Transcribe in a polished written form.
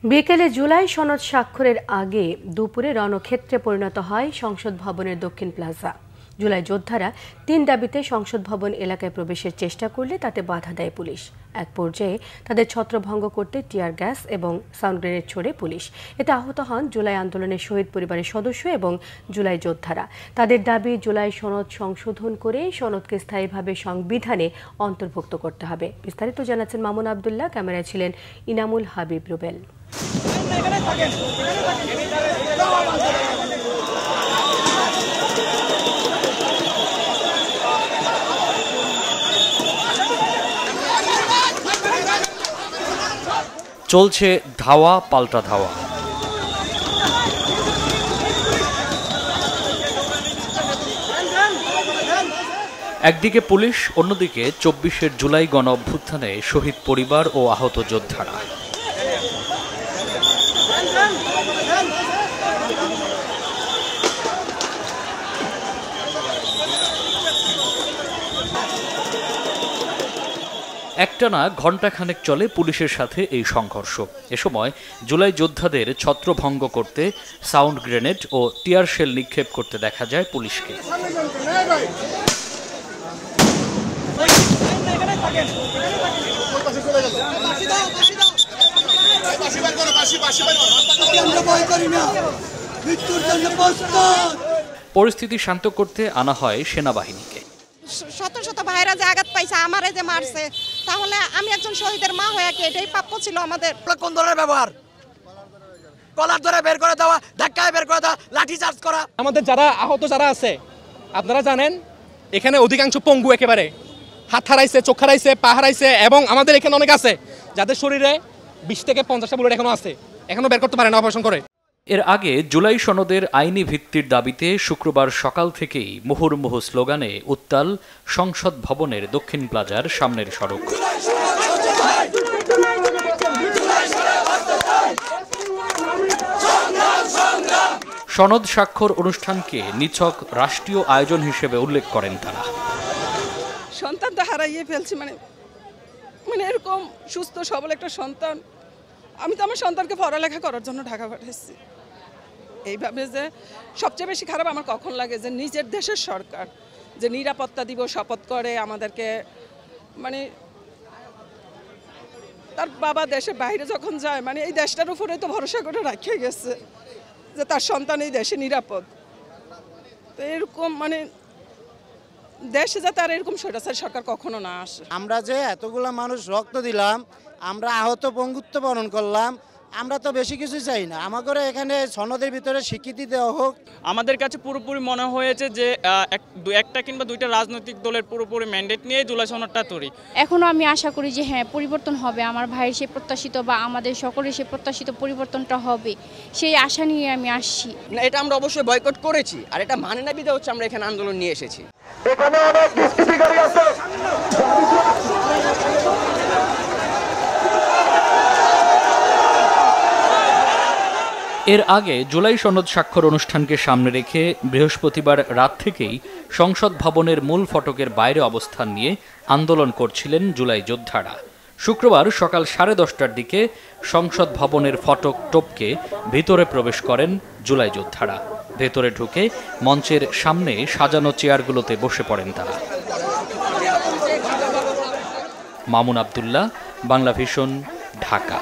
বিকেলে জুলাই সনদ স্বাক্ষরের আগে দুপুরে রণক্ষেত্রে পরিণত হয় সংসদ ভবনের দক্ষিণ প্লাজা। জুলাই যোদ্ধারা ৩ দাবিতে সংসদ ভবন এলাকায় প্রবেশের চেষ্টা করলে তাতে বাধা দেয় পুলিশ। এক পর্যায়ে তাদের ছত্রভঙ্গ করতে টিয়ার গ্যাস এবং সাউন্ড গ্রেনেড ছোড়ে পুলিশ। এতে আহত হন জুলাই আন্দোলনের শহীদ পরিবারের সদস্য এবং জুলাই যোদ্ধারা। তাদের দাবি, জুলাই সনদ সংশোধন করে সনদকে স্থায়ীভাবে সংবিধানে অন্তর্ভুক্ত করতে হবে। বিস্তারিত জানাচ্ছেন মামুন আবদুল্লাহ, ক্যামেরায় ছিলেন ইনামুল হাবিব রুবেল। চলছে ধাওয়া পাল্টা ধাওয়া। একদিকে পুলিশ, অন্যদিকে ২৪ জুলাই গণ অভ্যুত্থানে শহীদ পরিবার ও আহত যোদ্ধারা। একটানা ঘণ্টাখানেক চলে পুলিশের সাথে এই সংঘর্ষ। এ সময় জুলাই যোদ্ধাদের ছত্রভঙ্গ করতে সাউন্ড গ্রেনেড ও টিয়ার শেল নিক্ষেপ করতে দেখা যায় পুলিশকে। পরিস্থিতি শান্ত করতে আনা হয় সেনাবাহিনীকে। শত শত ভাইরা যে আঘাত পাইছে, আমারে যে মারছে, তাহলে আমি একজন শহীদের মা হয়ে কি এটাই প্রাপ্য ছিল আমাদের? কোন ধরনের ব্যবহার? কলার ধরে বের করে দেওয়া, ধাক্কায় বের করে দেওয়া, লাঠি চার্জ করা। আমাদের যারা আহত যারা আছে, আপনারা জানেন এখানে অধিকাংশ পঙ্গু, একেবারে হাত হারাইছে, চোখ হারাইছে, পা হারাইছে, এবং আমাদের এখানে অনেক আছে যাদের শরীরে 20 থেকে 50টা বুলেট এখনো আছে, এখনো বের করতে পারে না অপারেশন করে। এর আগে জুলাই সনদের আইনি ভিত্তির দাবিতে শুক্রবার সকাল থেকেই মুহুর্মুহু স্লোগানে উত্তাল সংসদ ভবনের দক্ষিণ প্লাজার সামনের সড়ক। সনদ স্বাক্ষর অনুষ্ঠানকে নিছক রাষ্ট্রীয় আয়োজন হিসেবে উল্লেখ করেন তারা। সন্তান তো হারাইয়ে ফেলছি, মানে এরকম সুস্থ সবল একটা সন্তান। আমি তো আমার সন্তানকে পড়ালেখা করার জন্য ঢাকা পাঠাচ্ছি। এইভাবে যে সবচেয়ে বেশি খারাপ আমার কখন লাগে যে নিজের দেশের সরকার যে নিরাপত্তা দিব শপথ করে আমাদেরকে, মানে তার বাবা দেশের বাইরে যখন যায়, মানে এই দেশটার উপরে তো ভরসা করে রাখে গেছে যে তার সন্তান এই দেশে নিরাপদ। তো এরকম মানে দেশে যাতে আর এরকম স্বৈরাচারী সরকার কখনো না আসে। আমরা যে এতগুলা মানুষ রক্ত দিলাম, আমরা আহত পঙ্গুত্ব বরণ করলাম, আমরা তো বেশি কিছু চাই না। আমাদের এখানে সনদের ভিতরে স্বীকৃতি দেওয়া হোক। আমাদের কাছে পুরোপুরি মনে হয়েছে যে একটা কিংবা দুইটা রাজনৈতিক দলের পুরোপুরি ম্যান্ডেট নিয়ে জুলাই সনদটা তৈরি। এখনো আমি আশা করি যে হ্যাঁ, পরিবর্তন হবে, আমার ভাইয়ের সে প্রত্যাশিত বা আমাদের সকলের সে প্রত্যাশিত পরিবর্তনটা হবে, সেই আশা নিয়ে আমি আসছি। এটা আমরা অবশ্যই বয়কট করেছি, আর এটা মানে না বিধা হচ্ছে আমরা এখানে আন্দোলন নিয়ে এসেছি। এখানে অনেক দুষ্কৃতিকারী আছে। এর আগে জুলাই সনদ স্বাক্ষর অনুষ্ঠানকে সামনে রেখে বৃহস্পতিবার রাত থেকেই সংসদ ভবনের মূল ফটকের বাইরে অবস্থান নিয়ে আন্দোলন করছিলেন জুলাই যোদ্ধারা। শুক্রবার সকাল 10:30টার দিকে সংসদ ভবনের ফটক টপকে ভিতরে প্রবেশ করেন জুলাই যোদ্ধারা। ভেতরে ঢুকে মঞ্চের সামনে সাজানো চেয়ারগুলোতে বসে পড়েন তারা। মামুন আবদুল্লাহ, বাংলা ভিশন, ঢাকা।